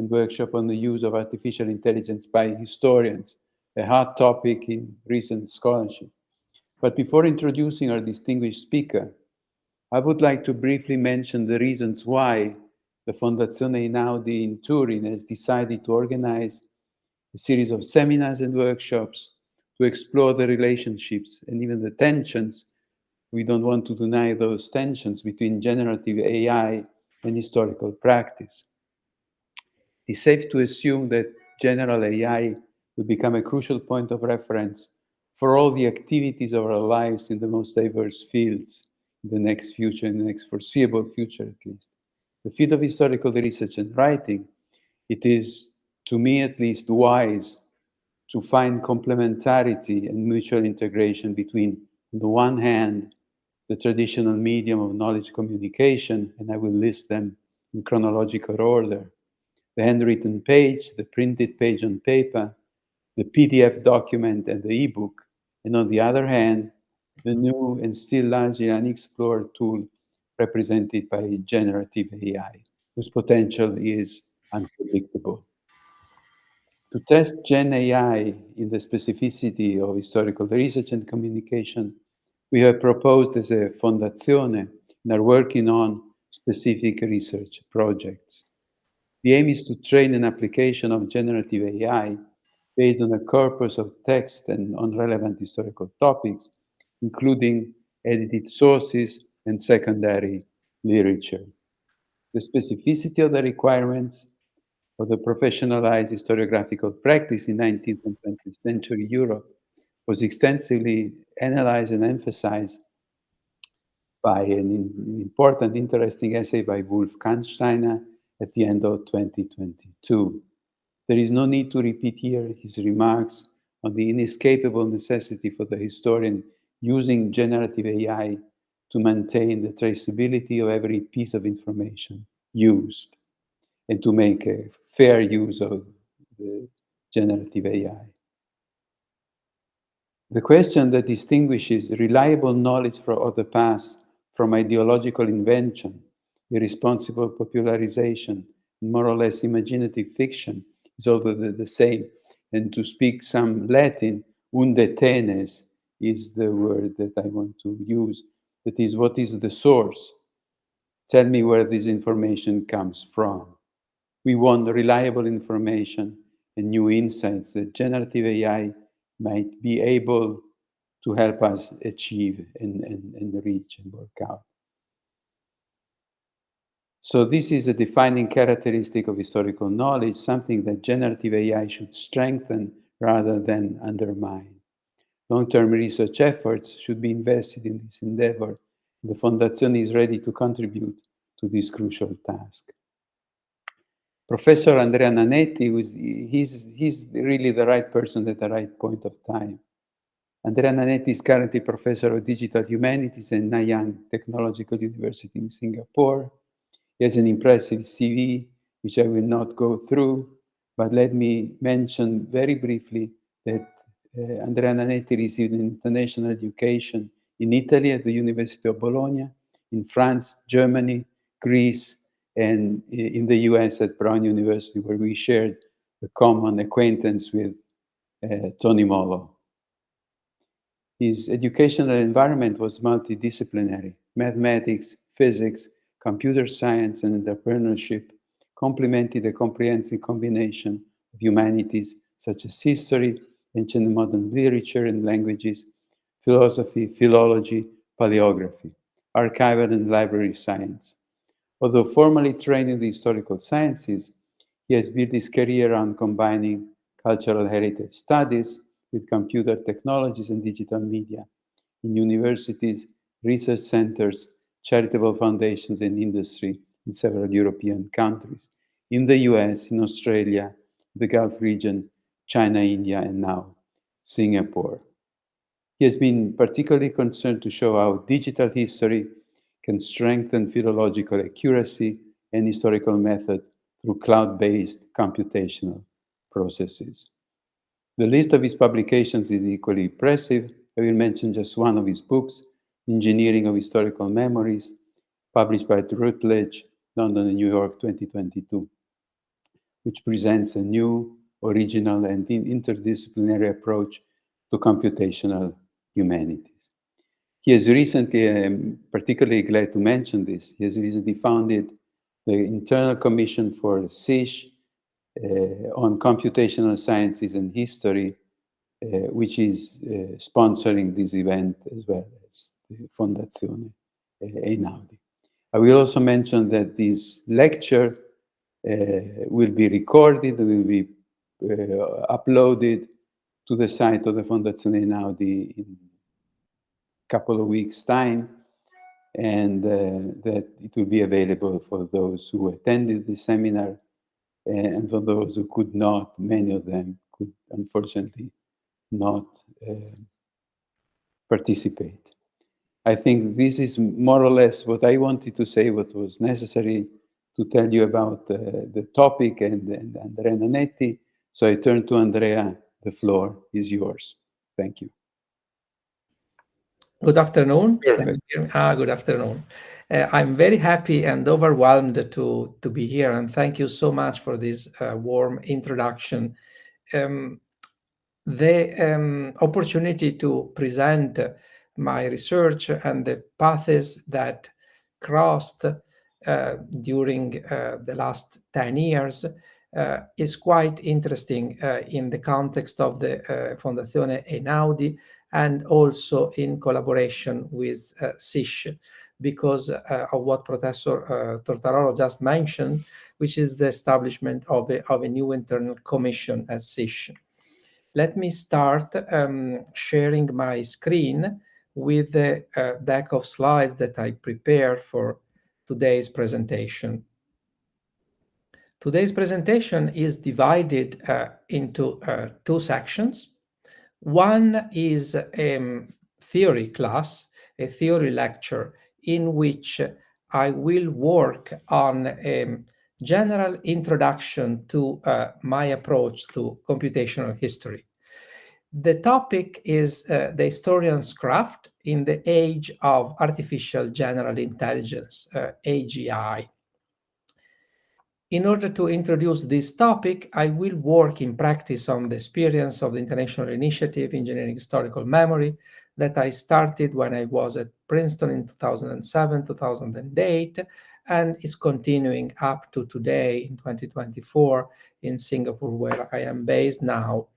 and workshop on the use of artificial intelligence by historians, a hot topic in recent scholarship. But before introducing our distinguished speaker, I would like to briefly mention the reasons why the Fondazione Einaudi in Turin has decided to organize a series of seminars and workshops to explore the relationships and even the tensions. We don't want to deny those tensions between generative AI and historical practice. It is safe to assume that general AI will become a crucial point of reference for all the activities of our lives in the most diverse fields in the next future, in the next foreseeable future at least. The field of historical research and writing, it is, to me at least, wise to find complementarity and mutual integration between, on the one hand, the traditional medium of knowledge communication, and I will list them in chronological order: the handwritten page, the printed page on paper, the PDF document, and the ebook, and on the other hand, the new and still largely unexplored tool represented by generative AI, whose potential is unpredictable. To test Gen AI in the specificity of historical research and communication, we have proposed as a Fondazione and are working on specific research projects. The aim is to train an application of generative AI based on a corpus of text and on relevant historical topics, including edited sources and secondary literature. The specificity of the requirements of the professionalized historiographical practice in 19th and 20th century Europe was extensively analyzed and emphasized by an important, interesting essay by Wolf Kannsteiner at the end of 2022. There is no need to repeat here his remarks on the inescapable necessity for the historian using generative AI to maintain the traceability of every piece of information used and to make a fair use of the generative AI. The question that distinguishes reliable knowledge of the past from ideological invention, irresponsible popularization, and more or less imaginative fiction is although the same. And to speak some Latin, unde tenes is the word that I want to use. That is, what is the source? Tell me where this information comes from. We want reliable information and new insights that generative AI might be able to help us achieve and reach and work out. So this is a defining characteristic of historical knowledge, something that generative AI should strengthen rather than undermine. Long-term research efforts should be invested in this endeavor. The Fondazione is ready to contribute to this crucial task. Professor Andrea Nanetti, he's really the right person at the right point of time. Andrea Nanetti is currently Professor of Digital Humanities at Nanyang Technological University in Singapore. He has an impressive CV, which I will not go through, but let me mention very briefly that Andrea Nanetti received an international education in Italy at the University of Bologna, in France, Germany, Greece, and in the US at Brown University, where we shared a common acquaintance with Tony Mollo. His educational environment was multidisciplinary. Mathematics, physics, computer science, and entrepreneurship complemented a comprehensive combination of humanities such as history, ancient and modern literature and languages, philosophy, philology, paleography, archival and library science. Although formally trained in the historical sciences, he has built his career on combining cultural heritage studies with computer technologies and digital media in universities, research centers, charitable foundations, and industry in several European countries, in the US, in Australia, the Gulf region, China, India, and now Singapore. He has been particularly concerned to show how digital history can strengthen philological accuracy and historical method through cloud-based computational processes. The list of his publications is equally impressive. I will mention just one of his books, Engineering of Historical Memories, published by Routledge, London and New York, 2022. which presents a new, original, and interdisciplinary approach to computational humanities. He has recently, I'm particularly glad to mention this, he has recently founded the Internal Commission for CISH on Computational Sciences and History, which is sponsoring this event as well as the Fondazione Einaudi. I will also mention that this lecture will be recorded, will be uploaded to the site of the Fondazione Einaudi in a couple of weeks' time, and that it will be available for those who attended the seminar and for those who could not. Many of them could unfortunately not participate. I think this is more or less what I wanted to say, what was necessary to tell you about the topic and Andrea Nanetti. So I turn to Andrea. The floor is yours. Thank you. Good afternoon. Perfect. Good afternoon. I'm very happy and overwhelmed to be here, and thank you so much for this warm introduction. The opportunity to present my research and the paths that crossed during the last 10 years is quite interesting in the context of the Fondazione Einaudi and also in collaboration with CISH, because of what Professor Tortarolo just mentioned, which is the establishment of a new internal commission at CISH. Let me start sharing my screen with the deck of slides that I prepared for today's presentation. Today's presentation is divided into two sections. One is a theory class, a theory lecture, in which I will work on a general introduction to my approach to computational history. The topic is the historian's craft in the age of artificial general intelligence, AGI. In order to introduce this topic, I will work in practice on the experience of the International Initiative Engineering Historical Memory that I started when I was at Princeton in 2007, 2008, and is continuing up to today in 2024 in Singapore, where I am based now.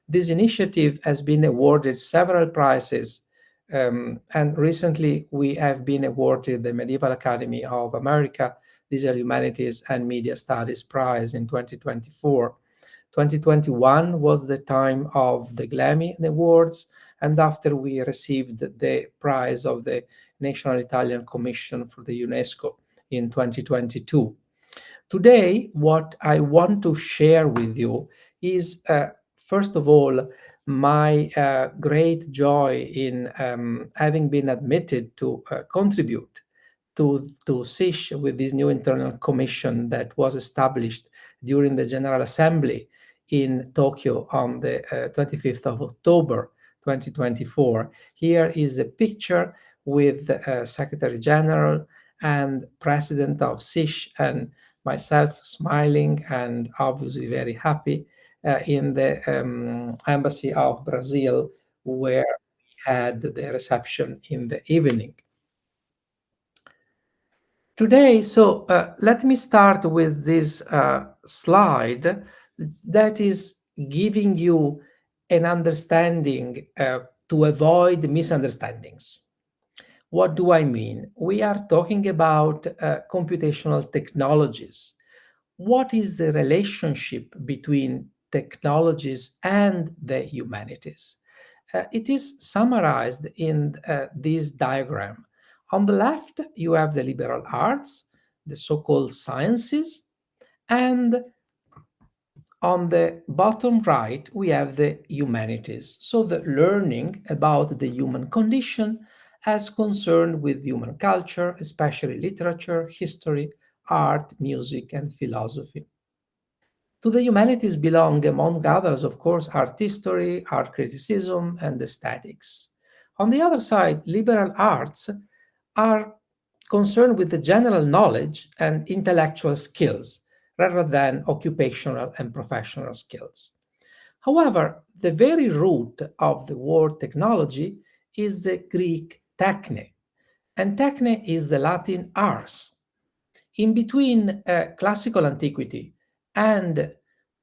This initiative has been awarded several prizes, and recently we have been awarded the Medieval Academy of America Digital Humanities and Media Studies Prize in 2024. 2021 was the time of the Grammy Awards, and after we received the prize of the National Italian Commission for the UNESCO in 2022. Today, what I want to share with you is, first of all, my great joy in having been admitted to contribute to CISH with this new internal commission that was established during the General Assembly in Tokyo on the 25th of October 2024. Here is a picture with the Secretary General and President of CISH and myself smiling and obviously very happy in the Embassy of Brazil, where we had the reception in the evening. Today, so let me start with this slide that is giving you an understanding to avoid misunderstandings. What do I mean? We are talking about computational technologies. What is the relationship between technologies and the humanities? It is summarized in this diagram. On the left, you have the liberal arts, the so-called sciences, and on the bottom right, we have the humanities. So the learning about the human condition as concerned with human culture, especially literature, history, art, music, and philosophy. To the humanities belong, among others, of course, art history, art criticism, and aesthetics. On the other side, liberal arts are concerned with the general knowledge and intellectual skills rather than occupational and professional skills. However, the very root of the word technology is the Greek techne, and techne is the Latin ars. In between classical antiquity and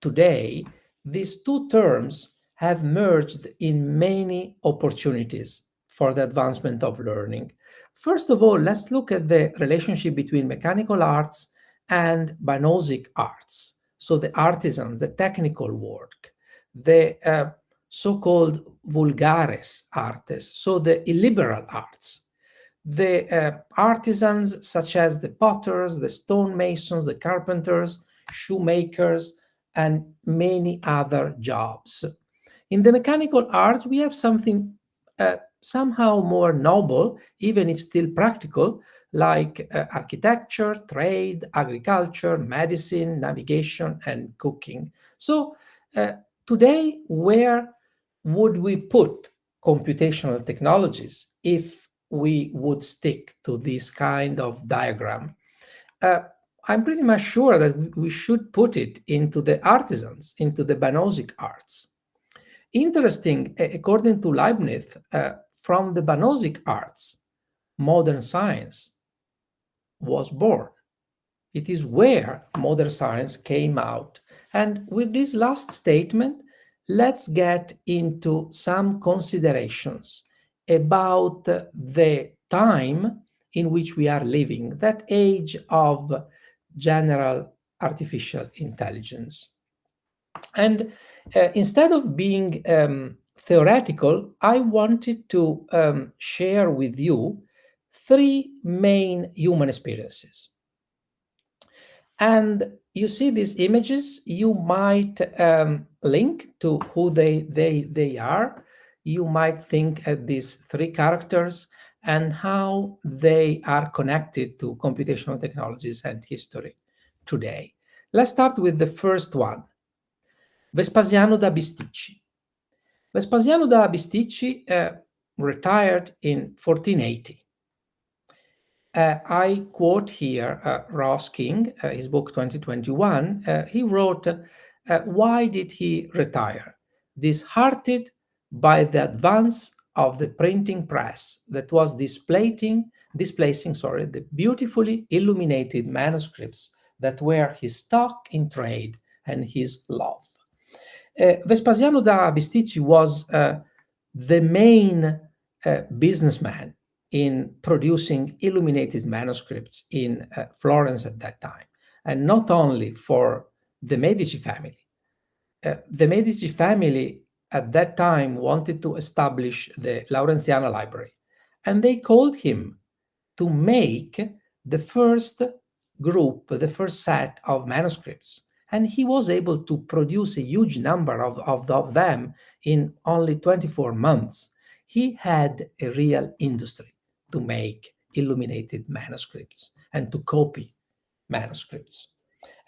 today, these two terms have merged in many opportunities for the advancement of learning. First of all, let's look at the relationship between mechanical arts and Banosic arts. So the artisans, the technical work, the so-called vulgares artes, so the illiberal arts, the artisans such as the potters, the stonemasons, the carpenters, shoemakers, and many other jobs. In the mechanical arts, we have something somehow more noble, even if still practical, like architecture, trade, agriculture, medicine, navigation, and cooking. So today, where would we put computational technologies if we would stick to this kind of diagram? I'm pretty much sure that we should put it into the artisans, into the Banosic arts. Interesting, according to Leibniz, from the Banosic arts, modern science was born. It is where modern science came out. And with this last statement, let's get into some considerations about the time in which we are living, that age of general artificial intelligence. And instead of being theoretical, I wanted to share with you three main human experiences. And you see these images, you might link to who they are. You might think at these three characters and how they are connected to computational technologies and history today. Let's start with the first one, Vespasiano da Bisticci. Vespasiano da Bisticci retired in 1480. I quote here Ross King, his book 2021. He wrote, why did he retire? Disheartened by the advance of the printing press that was displacing the beautifully illuminated manuscripts that were his stock in trade and his love. Vespasiano da Bisticci was the main businessman in producing illuminated manuscripts in Florence at that time, and not only for the Medici family. The Medici family at that time wanted to establish the Laurentiana Library, and they called him to make the first group, the first set of manuscripts. And he was able to produce a huge number of them in only 24 months. He had a real industry to make illuminated manuscripts and to copy manuscripts.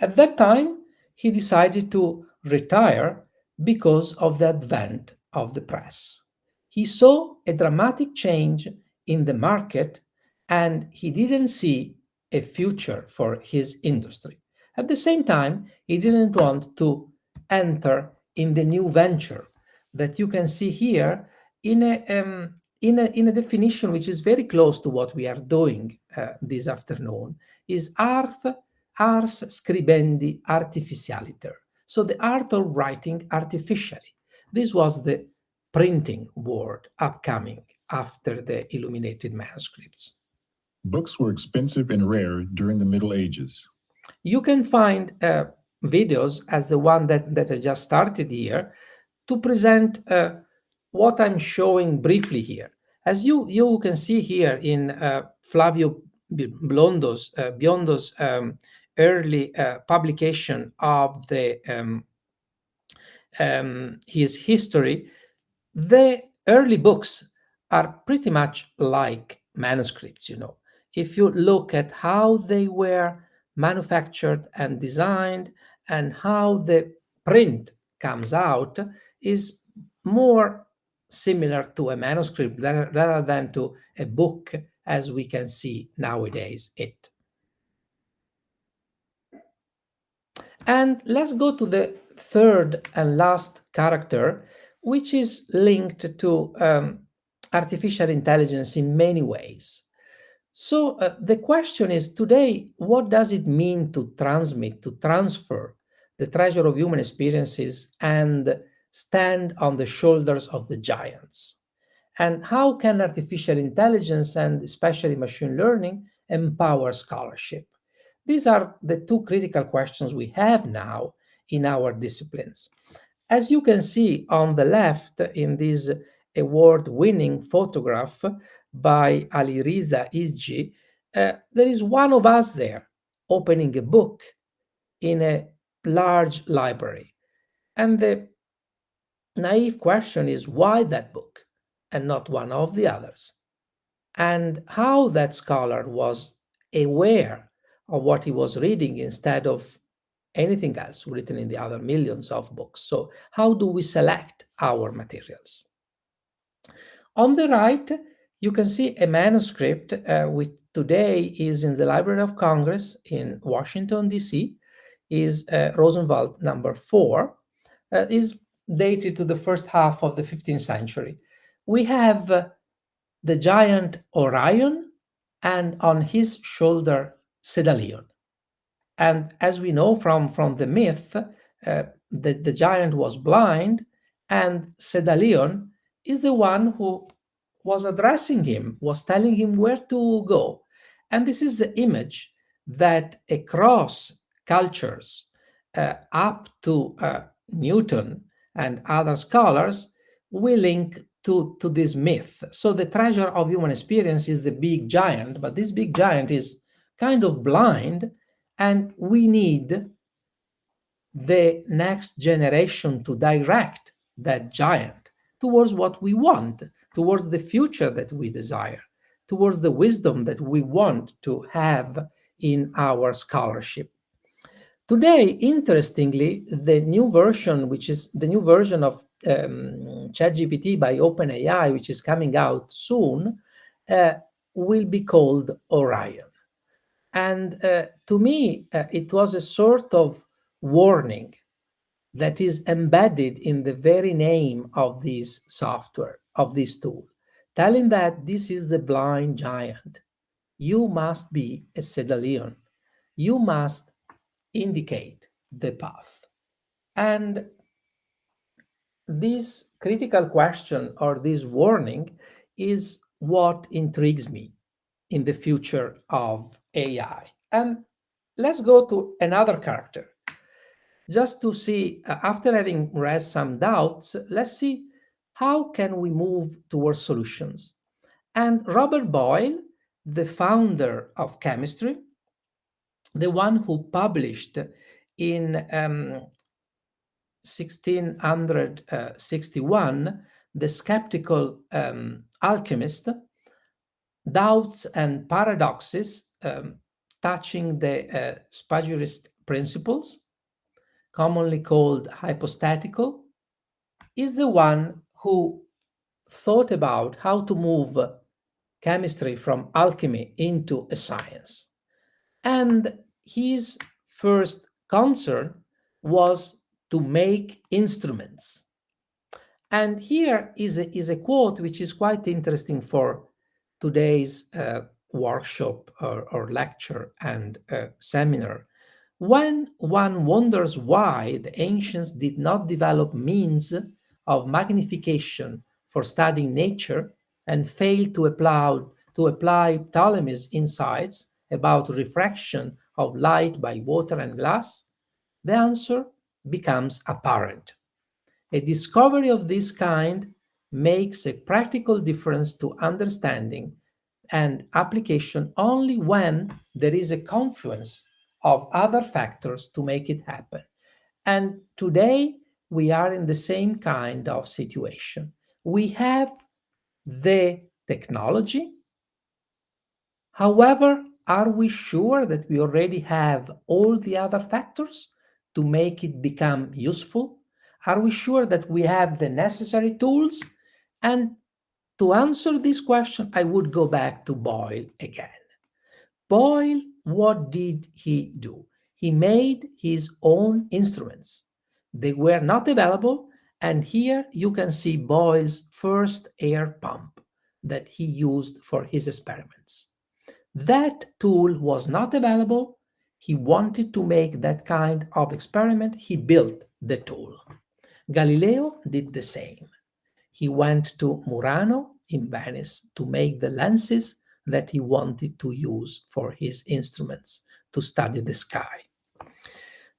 At that time, he decided to retire because of the advent of the press. He saw a dramatic change in the market and he didn't see a future for his industry. At the same time, he didn't want to enter in the new venture that you can see here in a definition which is very close to what we are doing this afternoon, is ars scribendi artificialiter. So the art of writing artificially. This was the printing word upcoming after the illuminated manuscripts. Books were expensive and rare during the Middle Ages. You can find videos as the one that I just started here to present what I'm showing briefly here. As you can see here in Flavio Biondo's early publication of his history, the early books are pretty much like manuscripts, If you look at how they were manufactured and designed and how the print comes out is more similar to a manuscript rather than to a book as we can see nowadays it. And let's go to the third and last character, which is linked to artificial intelligence in many ways. So the question is today, what does it mean to transmit, to transfer the treasure of human experiences and stand on the shoulders of the giants? And how can artificial intelligence and especially machine learning empower scholarship? These are the two critical questions we have now in our disciplines. As you can see on the left in this award-winning photograph by Alireza Izgi, there is one of us there opening a book in a large library. And the naive question is why that book and not one of the others? And how that scholar was aware of what he was reading instead of anything else written in the other millions of books. So how do we select our materials? On the right, you can see a manuscript which today is in the Library of Congress in Washington, D.C., is Rosenwald number 4, is dated to the first half of the 15th century. We have the giant Orion and on his shoulder Sedalion. And as we know from the myth, the giant was blind, and Sedalion is the one who was addressing him, was telling him where to go. And this is the image that across cultures, up to Newton and other scholars, we link to this myth. So the treasure of human experience is the big giant, but this big giant is kind of blind, and we need the next generation to direct that giant towards what we want, towards the future that we desire, towards the wisdom that we want to have in our scholarship. Today, interestingly, the new version, which is the new version of ChatGPT by OpenAI, which is coming out soon, will be called Orion. And to me, it was a sort of warning that is embedded in the very name of this software, of this tool, telling that this is the blind giant. You must be a Sedalion. You must indicate the path. And this critical question or this warning is what intrigues me in the future of AI. And let's go to another character. Just to see, after having raised some doubts, let's see how can we move towards solutions. And Robert Boyle, the founder of chemistry, the one who published in 1661 The Skeptical Alchemist, Doubts and Paradoxes touching the Spagyrist Principles, commonly called hypostatical, is the one who thought about how to move chemistry from alchemy into a science. And his first concern was to make instruments. And here is a quote which is quite interesting for today's workshop or lecture and seminar. When one wonders why the ancients did not develop means of magnification for studying nature and failed to apply Ptolemy's insights about refraction of light by water and glass, the answer becomes apparent. A discovery of this kind makes a practical difference to understanding and application only when there is a confluence of other factors to make it happen. And today we are in the same kind of situation. We have the technology. However, are we sure that we already have all the other factors to make it become useful? Are we sure that we have the necessary tools? And to answer this question, I would go back to Boyle again. Boyle, what did he do? he made his own instruments. They were not available, and here you can see Boyle's first air pump that he used for his experiments. That tool was not available. He wanted to make that kind of experiment. He built the tool. Galileo did the same. He went to Murano in Venice to make the lenses that he wanted to use for his instruments to study the sky.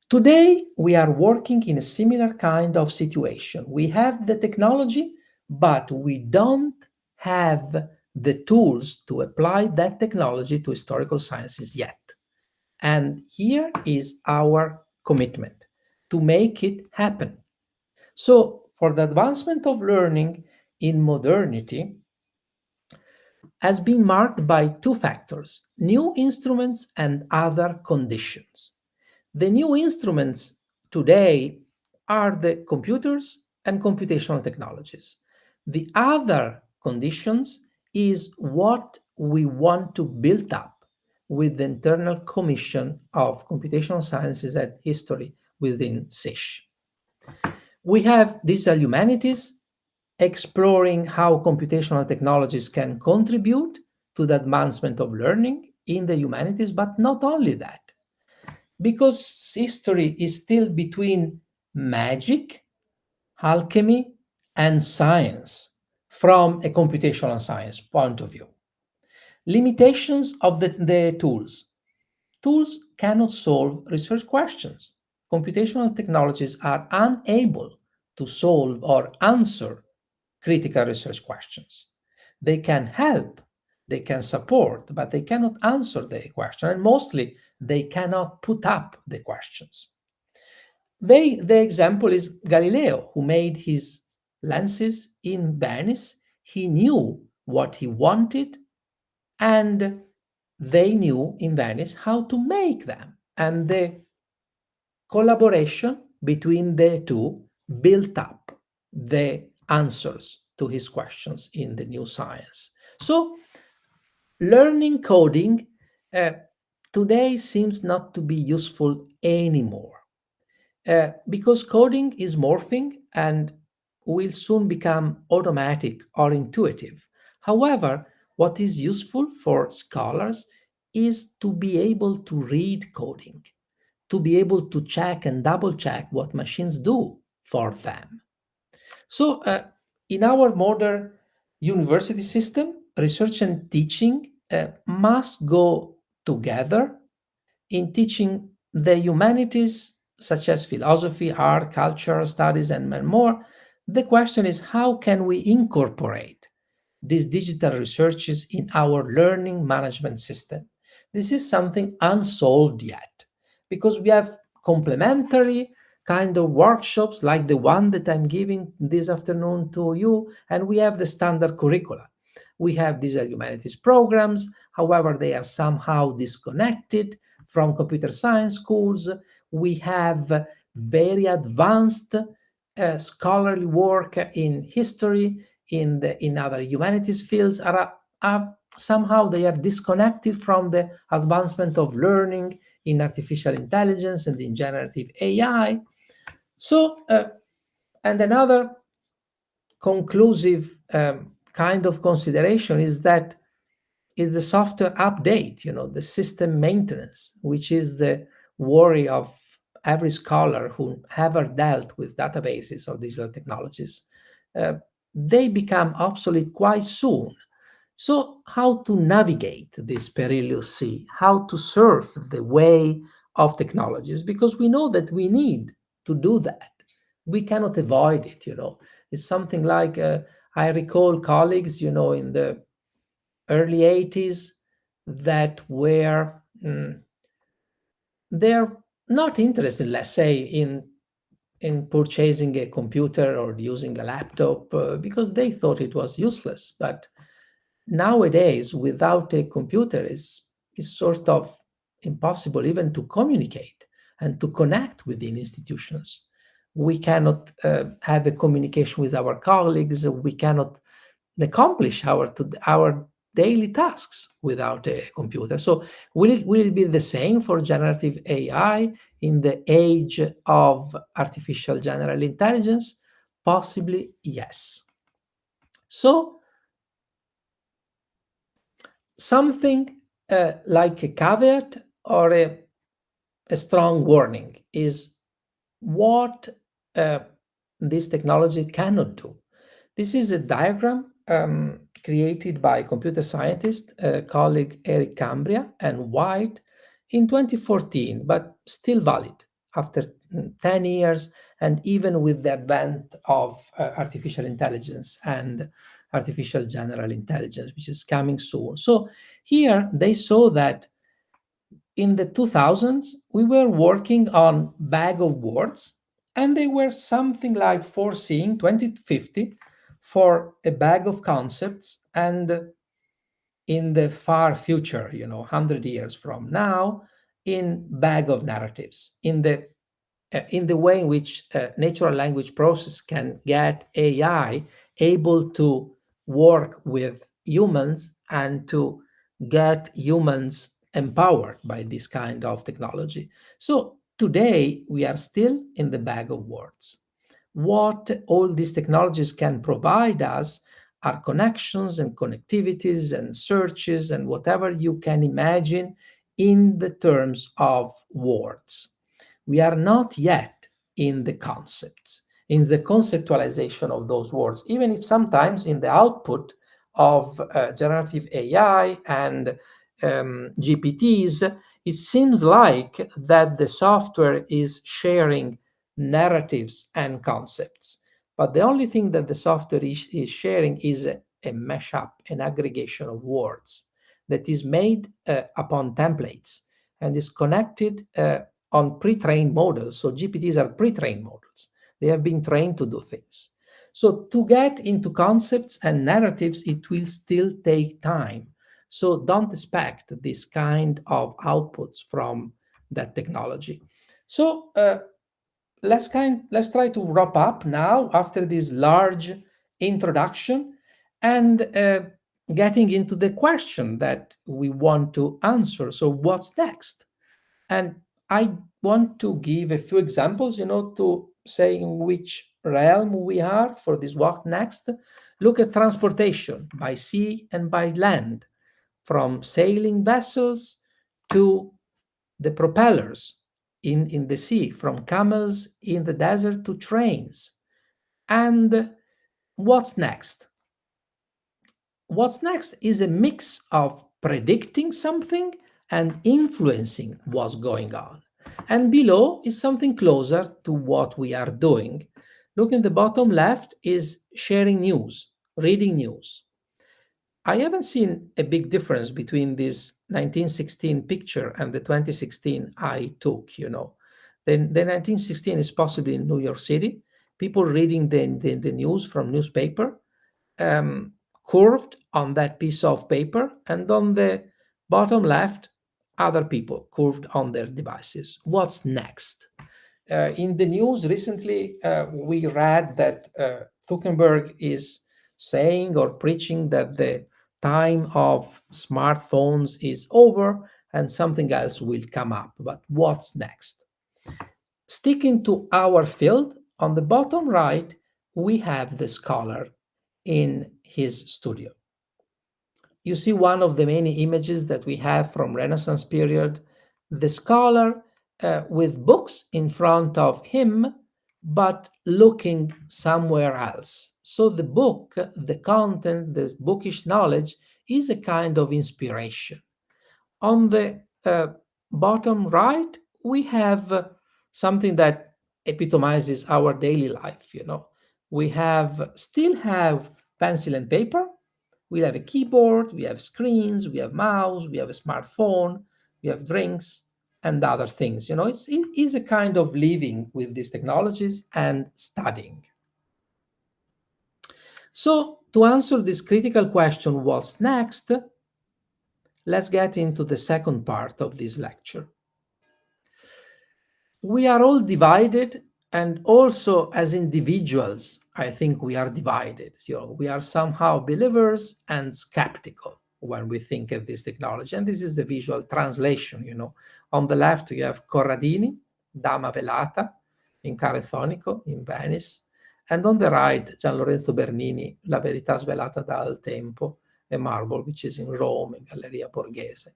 Today, we are working in a similar kind of situation. We have the technology, but we don't have the tools to apply that technology to historical sciences yet. And here is our commitment to make it happen. So, for the advancement of learning in modernity has been marked by two factors: new instruments and other conditions. The new instruments today are the computers and computational technologies. The other conditions is what we want to build up with the Internal Commission of Computational Sciences and History within CISH. We have digital humanities exploring how computational technologies can contribute to the advancement of learning in the humanities, but not only that. Because history is still between magic, alchemy, and science from a computational science point of view. Limitations of the tools. Tools cannot solve research questions. Computational technologies are unable to solve or answer critical research questions. They can help, they can support, but they cannot answer the question, and mostly they cannot put up the questions. The example is Galileo, who made his lenses in Venice. He knew what he wanted, and they knew in Venice how to make them. And the collaboration between the two built up the answers to his questions in the new science. So learning coding today seems not to be useful anymore because coding is morphing and will soon become automatic or intuitive. However, what is useful for scholars is to be able to read coding, to be able to check and double check what machines do for them. So in our modern university system, research and teaching must go together. In teaching the humanities, such as philosophy, art, cultural studies, and more, the question is how can we incorporate these digital researches in our learning management system? This is something unsolved yet, because we have complementary kind of workshops like the one that I'm giving this afternoon to you, and we have the standard curricula. We have these humanities programs, however, they are somehow disconnected from computer science schools. We have very advanced scholarly work in history, in other humanities fields, somehow they are disconnected from the advancement of learning in artificial intelligence and in generative AI. So, and another conclusive kind of consideration is that is the software update, the system maintenance, which is the worry of every scholar who ever dealt with databases or digital technologies. They become obsolete quite soon. So how to navigate this perilous sea, how to surf the way of technologies, because we know that we need to do that. We cannot avoid it, It's something like, I recall colleagues, in the early 80s that were, they're not interested, let's say, in purchasing a computer or using a laptop because they thought it was useless. But nowadays, without a computer, is sort of impossible even to communicate and to connect within institutions. We cannot have a communication with our colleagues. We cannot accomplish our daily tasks without a computer. So will it be the same for generative AI in the age of artificial general intelligence? Possibly, yes. So something like a caveat or a strong warning is what this technology cannot do. This is a diagram created by computer scientist colleague Eric Cambria and White in 2014, but still valid after 10 years, and even with the advent of artificial intelligence and artificial general intelligence, which is coming soon. So here they saw that in the 2000s, we were working on bag of words, and they were something like foreseeing 2050 for a bag of concepts, and in the far future, 100 years from now, in bag of narratives, in the way in which natural language process can get AI able to work with humans and to get humans empowered by this kind of technology. So today we are still in the bag of words. What all these technologies can provide us are connections and connectivities and searches and whatever you can imagine in the terms of words. We are not yet in the concepts, in the conceptualization of those words, even if sometimes in the output of generative AI and GPTs, it seems like that the software is sharing narratives and concepts. But the only thing that the software is sharing is a mashup, an aggregation of words that is made upon templates and is connected on pre-trained models. So GPTs are pre-trained models. They have been trained to do things. So to get into concepts and narratives, it will still take time. So don't expect this kind of outputs from that technology. So let's try to wrap up now after this large introduction and getting into the question that we want to answer. So what's next? And I want to give a few examples, to say in which realm we are for this what next. Look at transportation by sea and by land, from sailing vessels to the propellers in the sea, from camels in the desert to trains. And what's next? What's next is a mix of predicting something and influencing what's going on. And below is something closer to what we are doing. Look in the bottom left is sharing news, reading news. I haven't seen a big difference between this 1916 picture and the 2016 I took, The 1916 is possibly in New York City, people reading the news from newspaper, curved on that piece of paper, and on the bottom left, other people curved on their devices. What's next? In the news recently, we read that Zuckerberg is saying or preaching that the time of smartphones is over and something else will come up. But what's next? Sticking to our field, on the bottom right, we have the scholar in his studio. You see one of the many images that we have from Renaissance period, the scholar with books in front of him, but looking somewhere else. So the book, the content, the bookish knowledge is a kind of inspiration. On the bottom right, we have something that epitomizes our daily life. We still have pencil and paper. We have a keyboard, we have screens, we have mouse, we have a smartphone, we have drinks and other things. It is a kind of living with these technologies and studying. So to answer this critical question, what's next? Let's get into the second part of this lecture. We are all divided, and also as individuals, I think we are divided. We are somehow believers and skeptical. when we think of this technology. And this is the visual translation, you know. On the left, you have Corradini, Dama Velata, in Carethonico, in Venice. And on the right, Gian Lorenzo Bernini, La Verità Svelata dal Tempo, a marble, which is in Rome, in Galleria Borghese.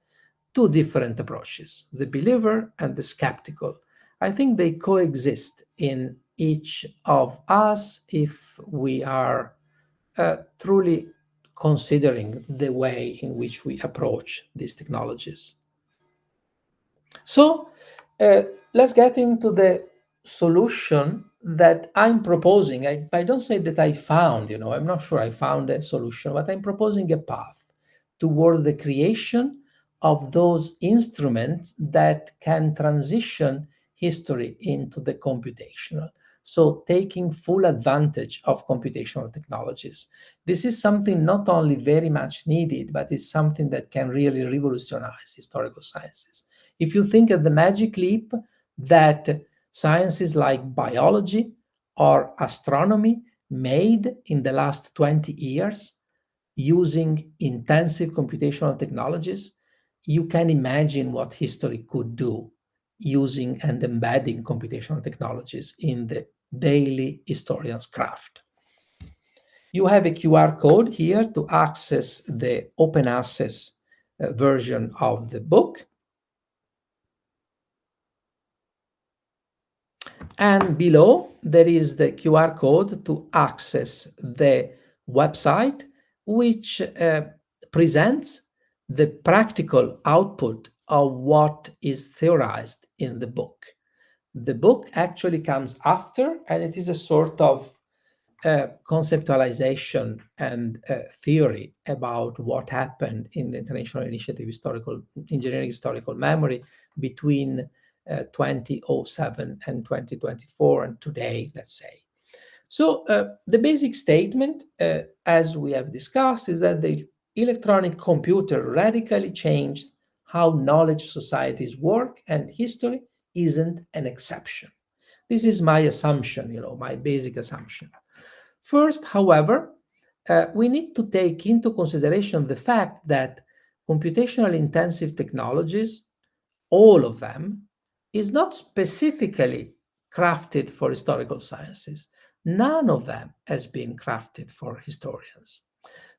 Two different approaches, the believer and the skeptical. I think they coexist in each of us if we are truly considering the way in which we approach these technologies. So let's get into the solution that I'm proposing. I don't say that I found, you know, I'm not sure I found a solution, but I'm proposing a path toward the creation of those instruments that can transition history into the computational. So taking full advantage of computational technologies. This is something not only very much needed, but is something that can really revolutionize historical sciences. If you think of the magic leap that sciences like biology or astronomy made in the last 20 years using intensive computational technologies, you can imagine what history could do using and embedding computational technologies in the daily historian's craft. You have a QR code here to access the open access version of the book. And below, there is the QR code to access the website, which presents the practical output of what is theorized in the book. The book actually comes after, and it is a sort of conceptualization and theory about what happened in the International Initiative Engineering Historical Memory between 2007 and 2024 and today, let's say. So the basic statement, as we have discussed, is that the electronic computer radically changed how knowledge societies work, and history isn't an exception. This is my assumption, you know, my basic assumption. First, however, we need to take into consideration the fact that computational intensive technologies, all of them, is not specifically crafted for historical sciences. None of them has been crafted for historians.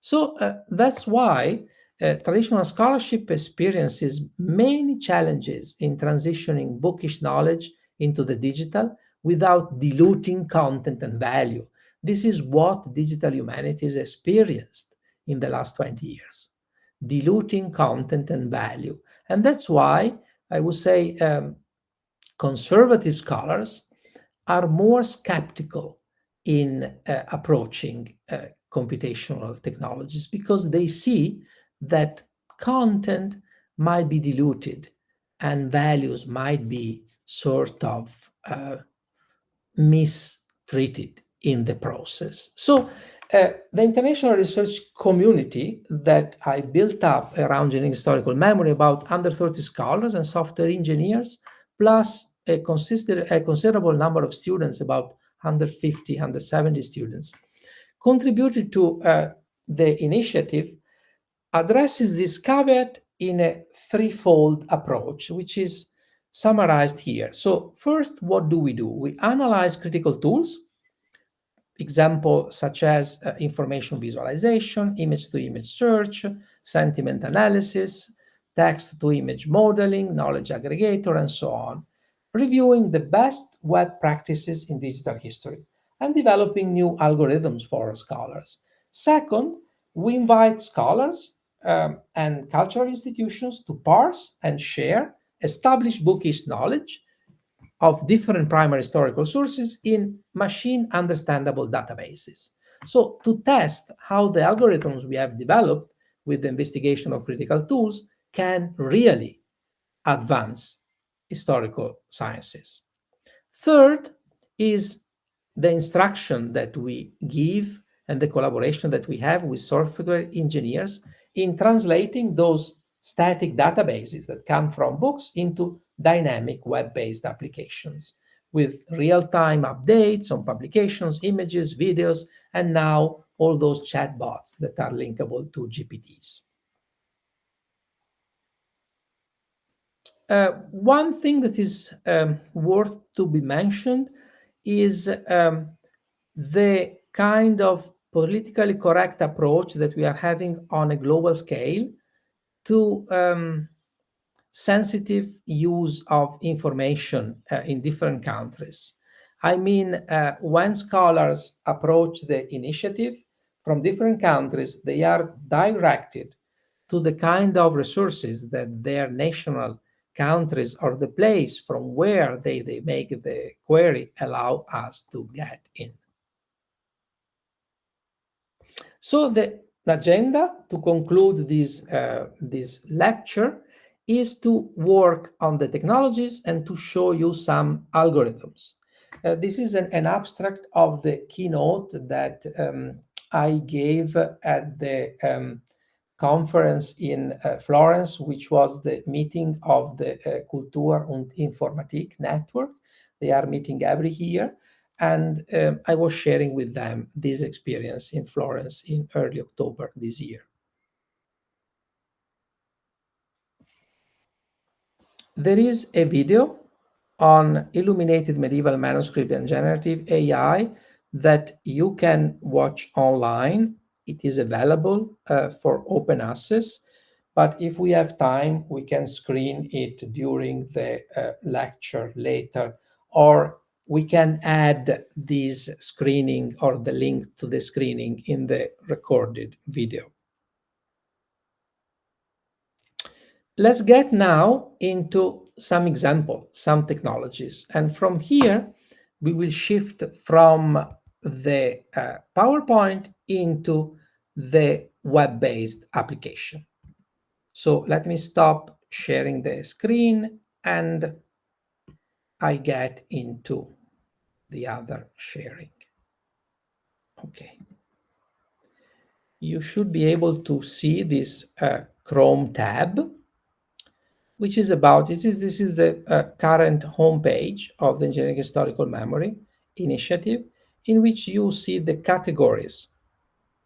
So that's why traditional scholarship experiences many challenges in transitioning bookish knowledge into the digital without diluting content and value. This is what digital humanities experienced in the last 20 years, diluting content and value. And that's why I would say conservative scholars are more skeptical in approaching computational technologies, because they see that content might be diluted and values might be sort of mistreated in the process. So the international research community that I built up around engineering historical memory, about under 30 scholars and software engineers, plus a considerable number of students, about 150, 170 students, contributed to the initiative, addresses this caveat in a threefold approach, which is summarized here. So first, what do? We analyze critical tools, examples such as information visualization, image-to-image search, sentiment analysis, text-to-image modeling, knowledge aggregator, and so on, reviewing the best web practices in digital history, and developing new algorithms for scholars. Second, we invite scholars and cultural institutions to parse and share established bookish knowledge of different primary historical sources in machine understandable databases. So to test how the algorithms we have developed with the investigation of critical tools can really advance historical sciences. Third is the instruction that we give and the collaboration that we have with software engineers in translating those static databases that come from books into dynamic web-based applications with real-time updates on publications, images, videos, and now all those chatbots that are linkable to GPTs. One thing that is worth to be mentioned is the kind of politically correct approach that we are having on a global scale to sensitive use of information in different countries. I mean, when scholars approach the initiative from different countries, they are directed to the kind of resources that their national countries or the place from where they make the query allow us to get in. So the agenda to conclude this lecture is to work on the technologies and to show you some algorithms. This is an abstract of the keynote that I gave at the conference in Florence, which was the meeting of the Kultur und Informatik network. They are meeting every year. And I was sharing with them this experience in Florence in early October this year. There is a video on illuminated medieval manuscript and generative AI that you can watch online. It is available for open access, but if we have time, we can screen it during the lecture later, or we can add this screening or the link to the screening in the recorded video. Let's get now into some example, some technologies. And from here, we will shift from the PowerPoint into the web-based application. So let me stop sharing the screen and I get into the other sharing. Okay. You should be able to see this Chrome tab, which is about, this is the current homepage of the Engineering Historical Memory Initiative, in which you see the categories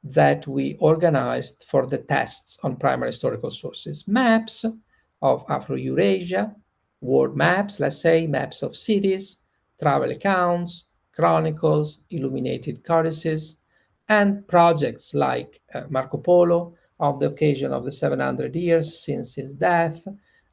that we organized for the tests on primary historical sources. Maps of Afro-Eurasia, world maps, let's say, maps of cities, travel accounts, chronicles, illuminated codices, and projects like Marco Polo on the occasion of the 700 years since his death,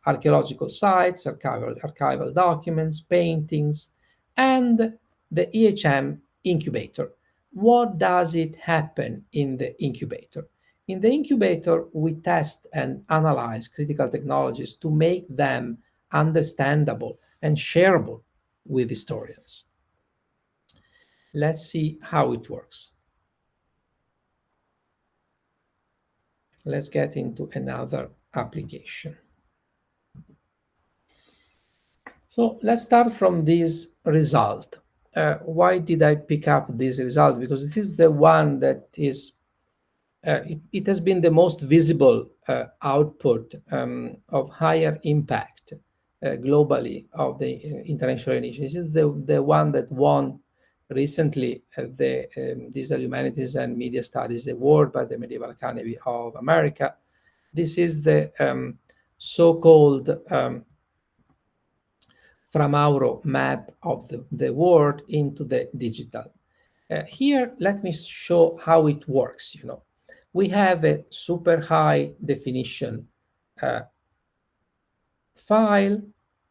archaeological sites, archival documents, paintings, and the EHM incubator. What does it happen in the incubator? In the incubator, we test and analyze critical technologies to make them understandable and shareable with historians. Let's see how it works. Let's get into another application. So let's start from this result. Why did I pick up this result? Because this is the one that is, it has been the most visible output of higher impact globally of the international initiative. This is the one that won recently the Digital Humanities and Media Studies Award by the Medieval Academy of America. This is the so-called Fra Mauro map of the world into the digital. Here, let me show how it works. You know, we have a super high definition file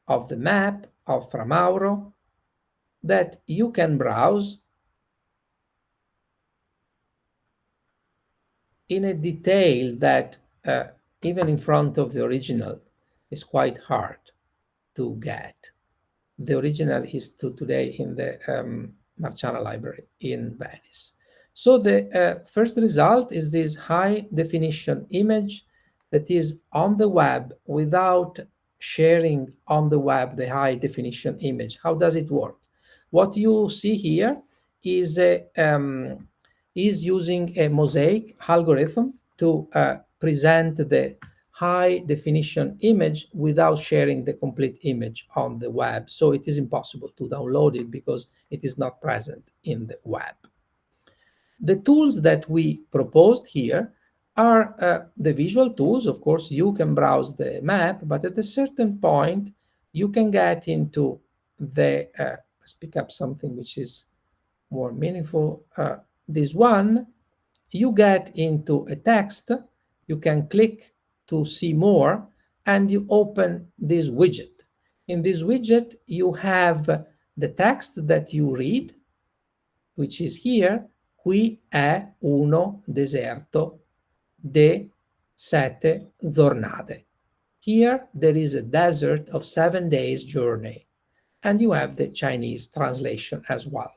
of the map of Fra Mauro that you can browse in a detail that even in front of the original is quite hard to get. The original is today in the Marciana Library in Venice. So the first result is this high definition image that is on the web without sharing on the web the high definition image. How does it work? What you see here is using a mosaic algorithm to present the high definition image without sharing the complete image on the web. So it is impossible to download it because it is not present in the web. The tools that we proposed here are the visual tools. Of course, you can browse the map, but at a certain point, you can get into the, let's pick up something which is more meaningful. This one, you get into a text, you can click to see more, and you open this widget. In this widget, you have the text that you read, which is here. Qui è uno deserto de 7 giornate. Here, there is a desert of 7 days journey. And you have the Chinese translation as well.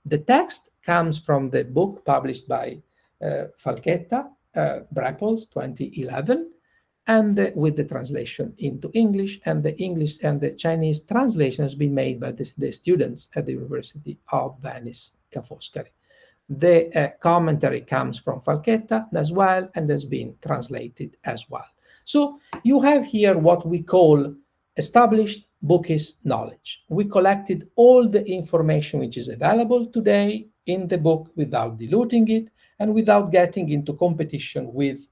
The text comes from the book published by Falchetta, Brepols, 2011, and with the translation into English, and the English and the Chinese translation has been made by the students at the University of Venice, Ca' Foscari. The commentary comes from Falchetta as well, and has been translated as well. So you have here what we call established bookish knowledge. We collected all the information which is available today in the book without diluting it and without getting into competition with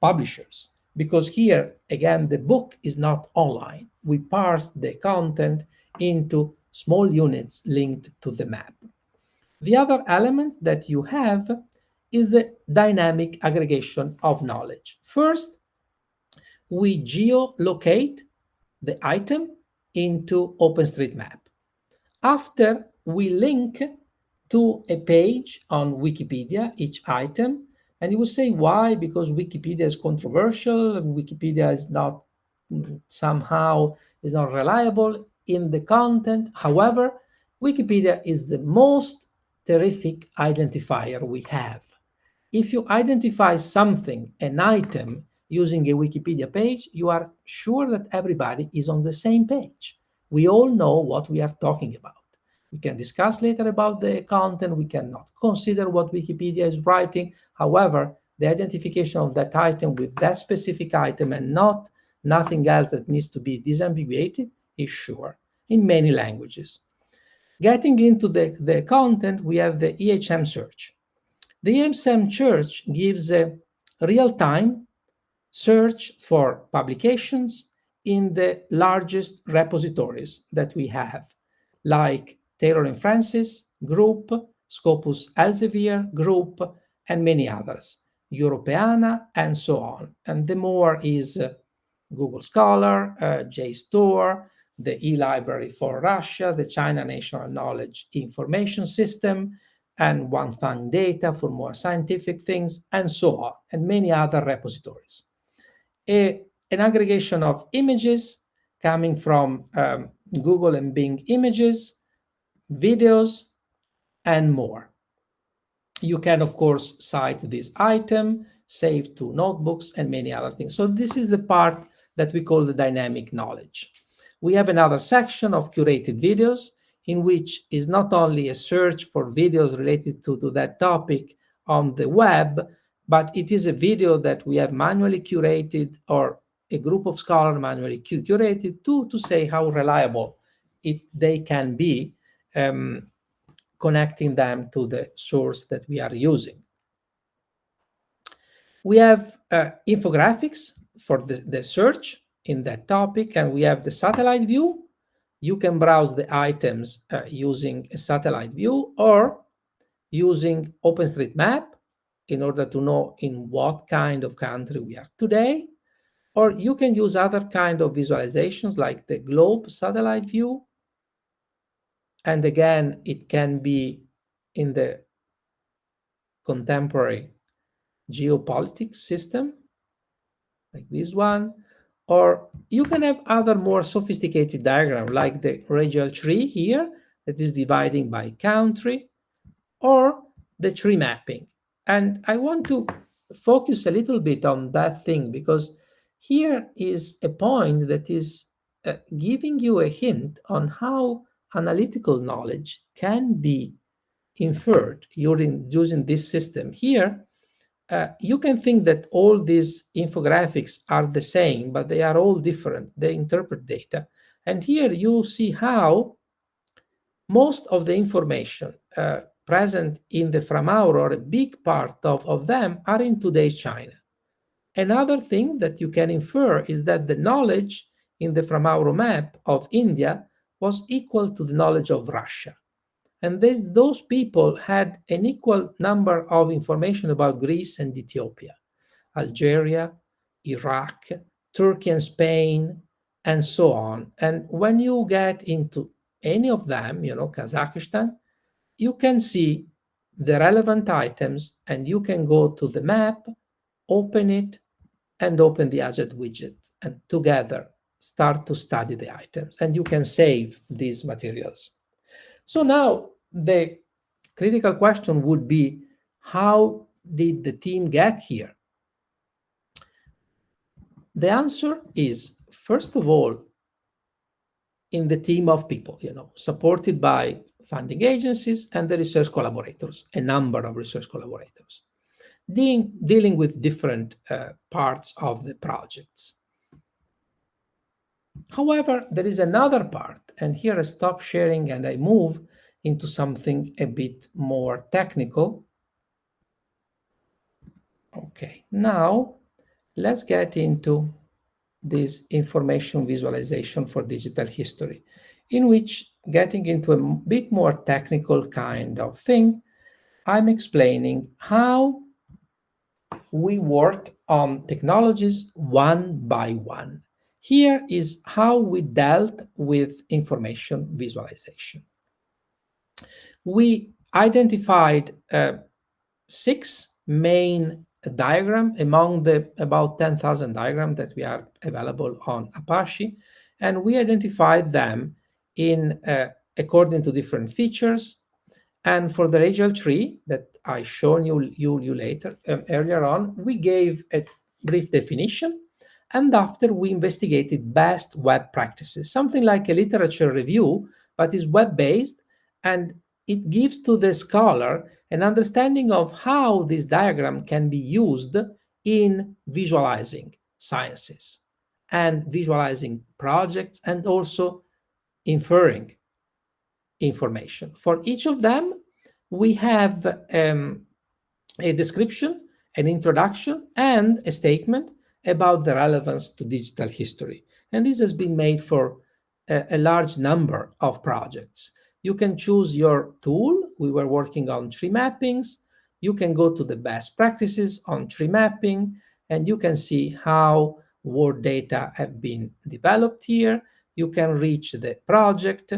publishers. Because here, again, the book is not online. We parse the content into small units linked to the map. The other element that you have is the dynamic aggregation of knowledge. First, we geolocate the item into OpenStreetMap. After, we link to a page on Wikipedia, each item, and you will say why? Because Wikipedia is controversial, Wikipedia is not somehow is not reliable in the content. However, Wikipedia is the most terrific identifier we have. If you identify something, an item, using a Wikipedia page, you are sure that everybody is on the same page. We all know what we are talking about. We can discuss later about the content. We cannot consider what Wikipedia is writing. However, the identification of that item with that specific item and nothing else that needs to be disambiguated is sure in many languages. Getting into the content, we have the EHM search. The EHM search gives a real-time search for publications in the largest repositories that we have, like Taylor and Francis Group, Scopus Elsevier Group, and many others, Europeana, and so on. And the more is Google Scholar, JSTOR, the e-library for Russia, the China National Knowledge Information System, and Wanfang Data for more scientific things, and so on, and many other repositories. An aggregation of images coming from Google and Bing images, videos, and more. You can, of course, cite this item, save to notebooks, and many other things. So this is the part that we call the dynamic knowledge. We have another section of curated videos, in which is not only a search for videos related to that topic on the web, but it is a video that we have manually curated, or a group of scholars manually curated to say how reliable they can be, connecting them to the source that we are using. We have infographics for the search in that topic, and we have the satellite view. You can browse the items using a satellite view or using OpenStreetMap in order to know in what kind of country we are today. Or you can use other kind of visualizations like the globe satellite view. And again, it can be in the contemporary geopolitics system, like this one. Or you can have other more sophisticated diagram, like the radial tree here, that is dividing by country, or the tree mapping. And I want to focus a little bit on that thing, because here is a point that is giving you a hint on how analytical knowledge can be inferred using this system. Here, you can think that all these infographics are the same, but they are all different. They interpret data. And here you see how most of the information present in the Framauro, or a big part of them, are in today's China. Another thing that you can infer is that the knowledge in the Framauro map of India was equal to the knowledge of Russia. And those people had an equal number of information about Greece and Ethiopia, Algeria, Iraq, Turkey and Spain, and so on. And when you get into any of them, Kazakhstan, you can see the relevant items and you can go to the map, open it, and open the Ajat widget, and together start to study the items. And you can save these materials. So now the critical question would be, how did the team get here? The answer is, first of all, in the team of people, supported by funding agencies and the research collaborators, a number of research collaborators, dealing with different parts of the projects. However, there is another part, and here I stop sharing and I move into something a bit more technical. Okay, now let's get into this information visualization for digital history, in which, getting into a bit more technical kind of thing, I'm explaining how we worked on technologies one by one. Here is how we dealt with information visualization. We identified 6 main diagrams among the about 10,000 diagrams that we are available on Apache, and we identified them in according to different features. And for the radial tree that I shown you later earlier on, we gave a brief definition, and after we investigated best web practices, something like a literature review, but is web-based, and it gives to the scholar an understanding of how this diagram can be used in visualizing sciences and visualizing projects and also inferring information. For each of them, we have a description, an introduction, and a statement about the relevance to digital history. And this has been made for a large number of projects. You can choose your tool. We were working on tree mappings. You can go to the best practices on tree mapping, and you can see how Word data have been developed here. You can reach the project.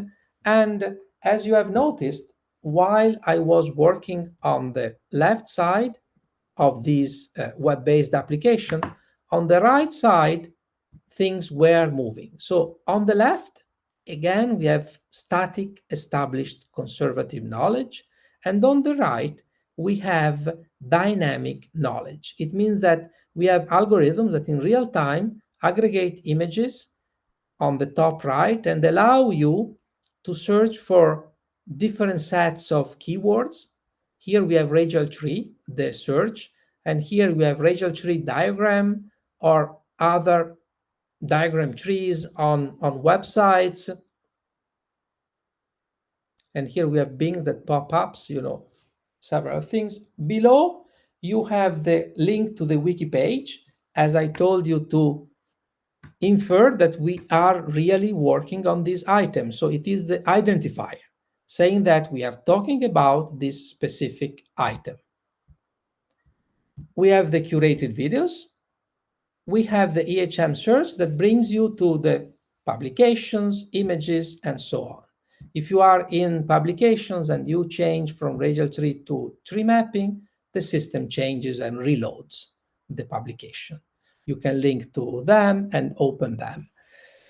And as you have noticed, while I was working on the left side of this web-based application, on the right side, things were moving. So on the left, again, we have static, established, conservative knowledge. And on the right, we have dynamic knowledge. It means that we have algorithms that in real time aggregate images on the top right and allow you to search for different sets of keywords. Here we have radial tree, the search, and here we have radial tree diagram or other diagram trees on websites. And here we have Bing that pop-ups, several things. Below, you have the link to the wiki page, as I told you, to infer that we are really working on these items. So it is the identifier saying that we are talking about this specific item. We have the curated videos. We have the EHM search that brings you to the publications, images, and so on. If you are in publications and you change from radial tree to tree mapping, the system changes and reloads the publication. You can link to them and open them.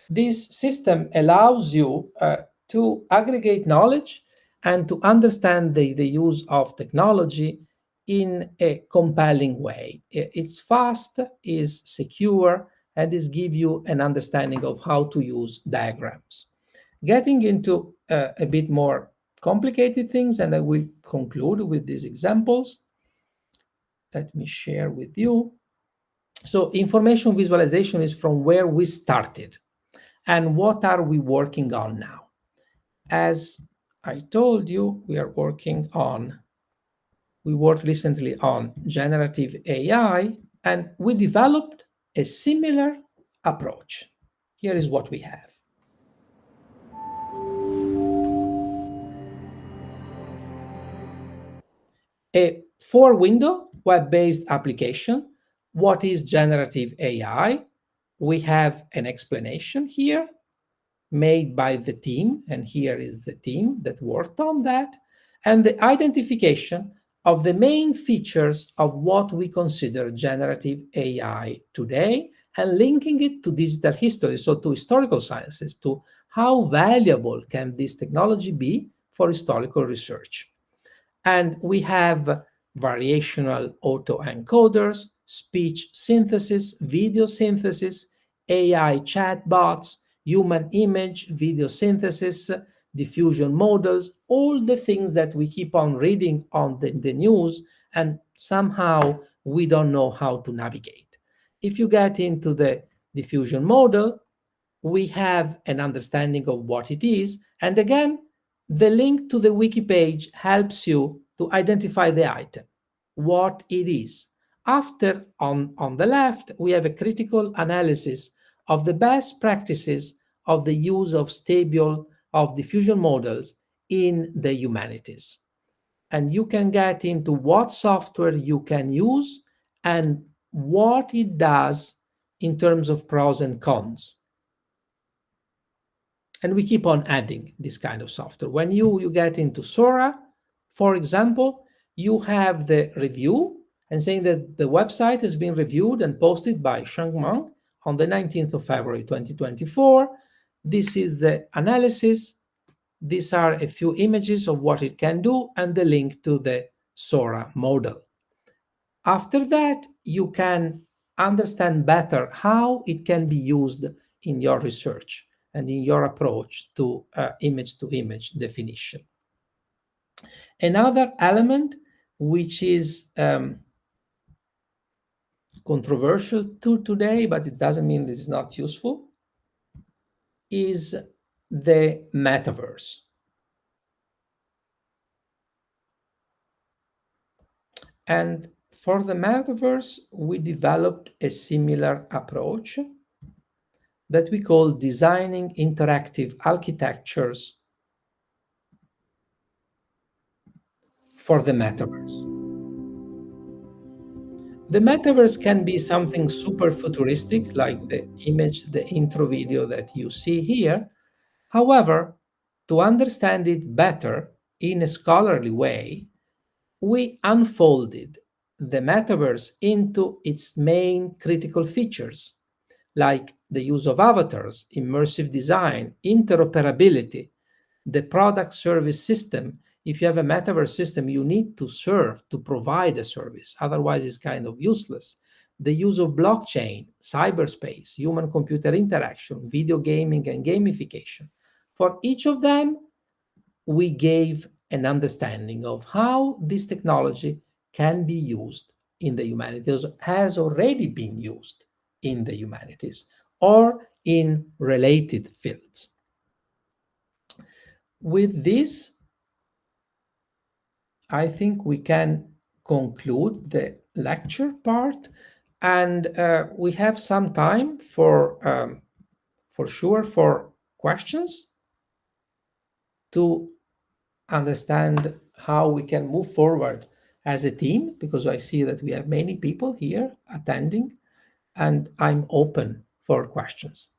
This system allows you to aggregate knowledge and to understand the use of technology in a compelling way. It's fast, is secure, and is give you an understanding of how to use diagrams. Getting into a bit more complicated things, and I will conclude with these examples. Let me share with you. So information visualization is from where we started. And what are we working on now? As I told you, we worked recently on generative AI, And we developed a similar approach. Here is what we have. A 4-window web-based application. What is generative AI? We have an explanation here made by the team, and here is the team that worked on that, and the identification of the main features of what we consider generative AI today, and linking it to digital history, so to historical sciences, to how valuable can this technology be for historical research. And we have variational autoencoders, speech synthesis, video synthesis, AI chatbots, human image, video synthesis, diffusion models, all the things that we keep on reading on the news, and somehow we don't know how to navigate. If you get into the diffusion model, we have an understanding of what it is. And again, the link to the wiki page helps you to identify the item, what it is. After, on the left, we have a critical analysis of the best practices of the use of stable, of diffusion models in the humanities. And you can get into what software you can use and what it does in terms of pros and cons. And we keep on adding this kind of software. When you get into Sora, for example, you have the review and saying that the website has been reviewed and posted by Sheng Meng on the 19th of February 2024. This is the analysis. These are a few images of what it can do and the link to the Sora model. After that, you can understand better how it can be used in your research and in your approach to image-to-image definition. Another element which is controversial to today, but it doesn't mean this is not useful, is the metaverse. And for the metaverse, we developed a similar approach that we call designing interactive architectures for the metaverse. The metaverse can be something super futuristic, like the image, the intro video that you see here. However, to understand it better in a scholarly way, we unfolded the metaverse into its main critical features, like the use of avatars, immersive design, interoperability, the product service system. If you have a metaverse system, you need to serve, to provide a service. Otherwise, it's kind of useless. The use of blockchain, cyberspace, human-computer interaction, video gaming, and gamification. For each of them, we gave an understanding of how this technology can be used in the humanities, has already been used in the humanities, or in related fields. With this, I think we can conclude the lecture part, and we have some time for sure for questions to understand how we can move forward as a team, because I see that we have many people here attending, and I'm open for questions.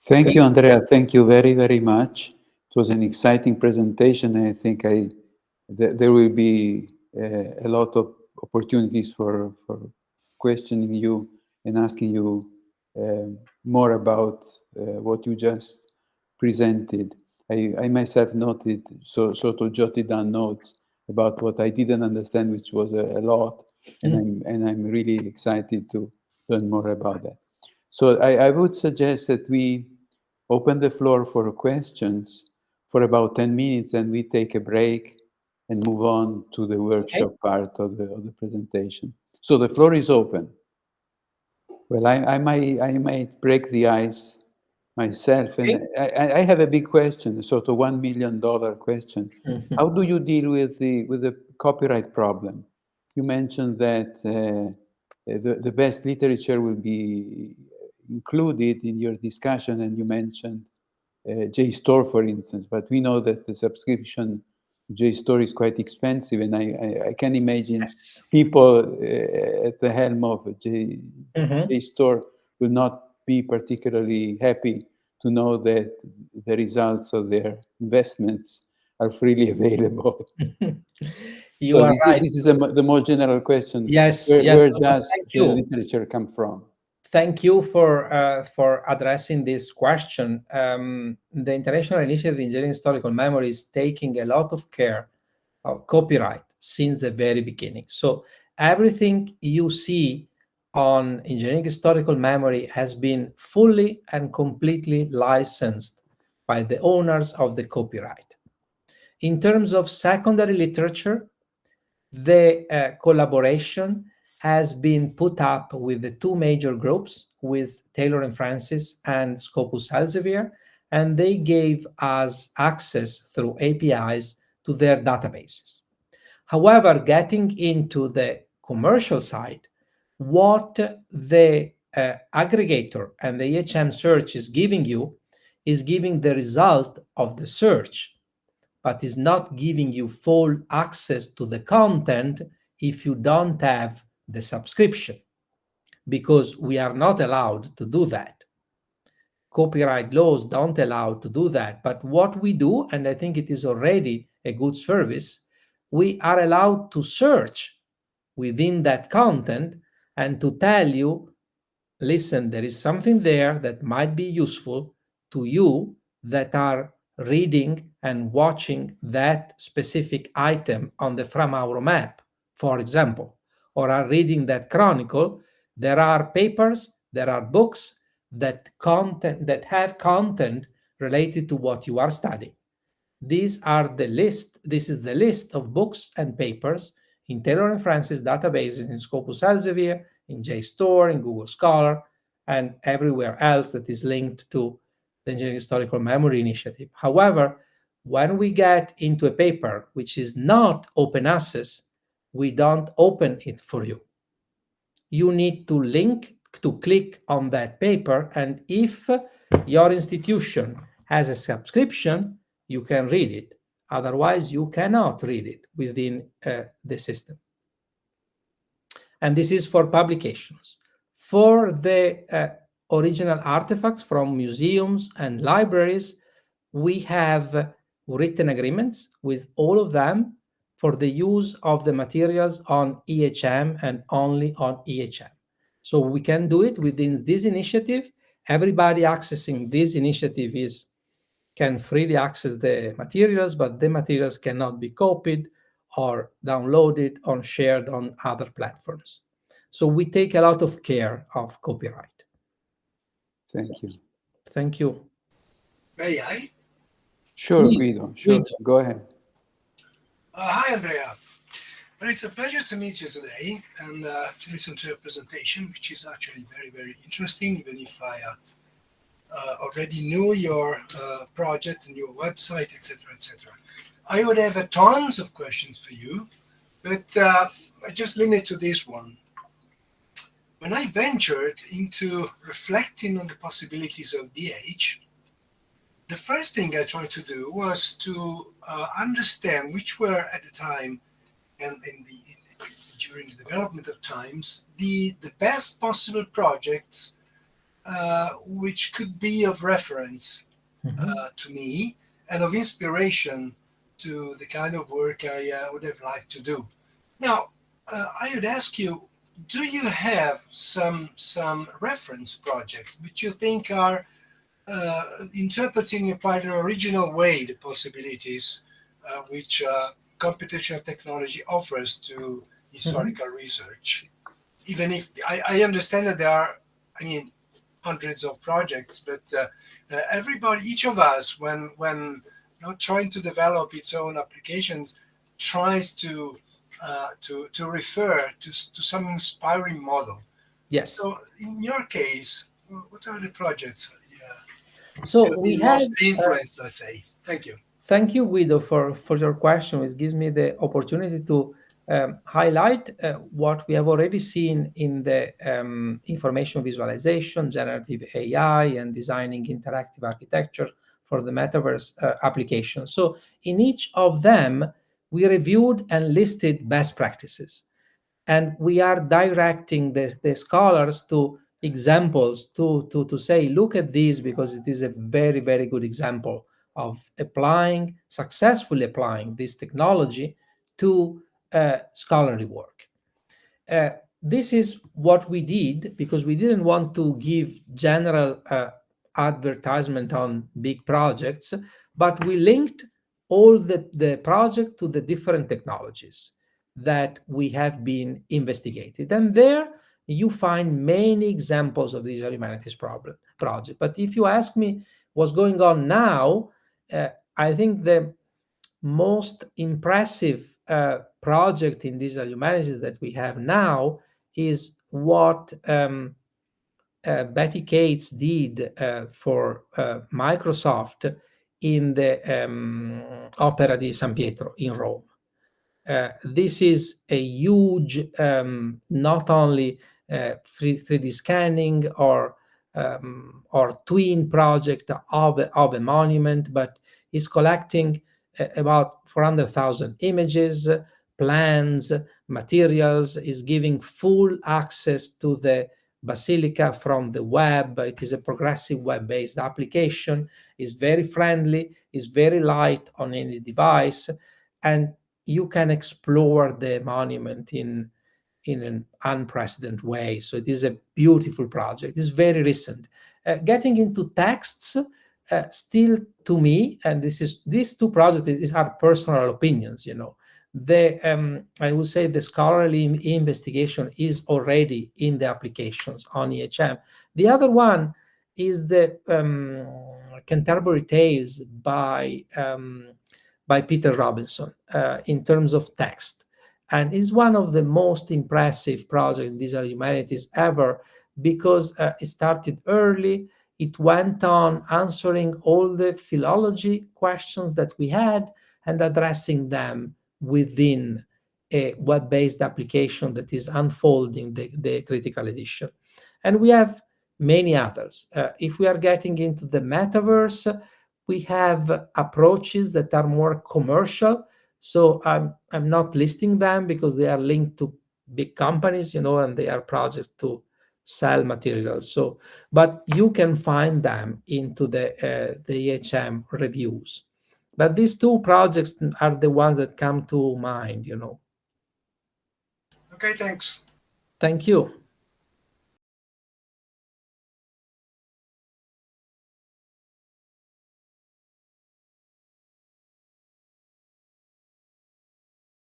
Thank you, Andrea. Thank you very, very much. It was an exciting presentation. I think there will be a lot of opportunities for questioning you and asking you more about what you just presented. I myself noted, sort of jotted down notes about what I didn't understand, which was a lot, and I'm really excited to learn more about that. So I would suggest that we open the floor for questions for about 10 minutes, and we take a break and move on to the workshop part of the presentation. So the floor is open. Well, I might break the ice myself, and I have a big question, a sort of $1 million question. How do you deal with the copyright problem? you mentioned that the best literature will be included in your discussion, and you mentioned JSTOR, for instance. But we know that the subscription to JSTOR is quite expensive, and I can imagine Yes. people at the helm of JSTOR will not be particularly happy to know that the results of their investments are freely available. You So are right. this is the more general question. Yes, Where, yes. where No, does thank the you. literature come from? Thank you for addressing this question. The International Initiative in Engineering Historical Memory is taking a lot of care of copyright since the very beginning. So everything you see on engineering historical memory has been fully and completely licensed by the owners of the copyright. In terms of secondary literature, the collaboration has been put up with the two major groups, with Taylor and Francis and Scopus Elsevier, and they gave us access through APIs to their databases. However, getting into the commercial side, what the aggregator and the EHM search is giving you is giving the result of the search, but is not giving you full access to the content if you don't have the subscription, because we are not allowed to do that. Copyright laws don't allow to do that. But what we do, and I think it is already a good service, we are allowed to search within that content and to tell you, listen, there is something there that might be useful to you that are reading and watching that specific item on the Fra Mauro map, for example, or are reading that chronicle. There are papers, there are books that have content related to what you are studying. These are the list. This is the list of books and papers in Taylor and Francis databases, in Scopus Elsevier, in JSTOR, in Google Scholar, and everywhere else that is linked to the Engineering Historical Memory Initiative. However, when we get into a paper which is not open access, we don't open it for you. You need to click on that paper, and if your institution has a subscription, you can read it. Otherwise, you cannot read it within the system. And this is for publications. For the original artifacts from museums and libraries, we have written agreements with all of them for the use of the materials on EHM and only on EHM. So we can do it within this initiative. Everybody accessing this initiative can freely access the materials, but the materials cannot be copied or downloaded or shared on other platforms. So we take a lot of care of copyright. Thank you. Thank you. May I? Sure, Guido. Sure, Guido. go ahead. Hi, Andrea. Well, it's a pleasure to meet you today and to listen to your presentation, which is actually very, very interesting, even if I already knew your project and your website, etc., etc. I would have tons of questions for you, but I just limit to this one. When I ventured into reflecting on the possibilities of DH, the first thing I tried to do was to understand which were at the time and during the development of times the best possible projects which could be of reference to me and of inspiration to the kind of work I would have liked to do. Now, I would ask you, do you have some reference projects which you think are interpreting in quite an original way the possibilities which computational technology offers to historical research? Even if I understand that there are, hundreds of projects, but everybody, each of us, when not trying to develop its own applications, tries to refer to some inspiring model. Yes. So in your case, what are the projects? So we have most influenced, let's say. Thank you. Thank you, Guido, for your question. It gives me the opportunity to highlight what we have already seen in the information visualization, generative AI, and designing interactive architecture for the metaverse application. So in each of them, we reviewed and listed best practices. And we are directing the scholars to examples to say, look at this, because it is a very, very good example of successfully applying this technology to scholarly work. This is what we did, because we didn't want to give general advertisement on big projects, but we linked all the project to the different technologies that we have been investigated. And there you find many examples of digital humanities project. But if you ask me what's going on now, I think the most impressive project in digital humanities that we have now is what Betty Cates did for Microsoft in the Opera di San Pietro in Rome. This is a huge, not only 3D scanning or twin project of a monument, but is collecting about 400,000 images, plans, materials, is giving full access to the basilica from the web. It is a progressive web-based application, is very friendly, is very light on any device, and you can explore the monument in an unprecedented way. So it is a beautiful project. It's very recent. Getting into texts, still to me, and these two projects are personal opinions, I would say the scholarly investigation is already in the applications on EHM. The other one is the Canterbury Tales by Peter Robinson in terms of text. And is one of the most impressive projects in digital humanities ever, because it started early. It went on answering all the philology questions that we had and addressing them within a web-based application that is unfolding the critical edition. And we have many others. If we are getting into the metaverse, we have approaches that are more commercial. So I'm not listing them because they are linked to big companies, and they are projects to sell materials. So, but you can find them into the EHM reviews. But these two projects are the ones that come to mind, Okay, thanks. Thank you.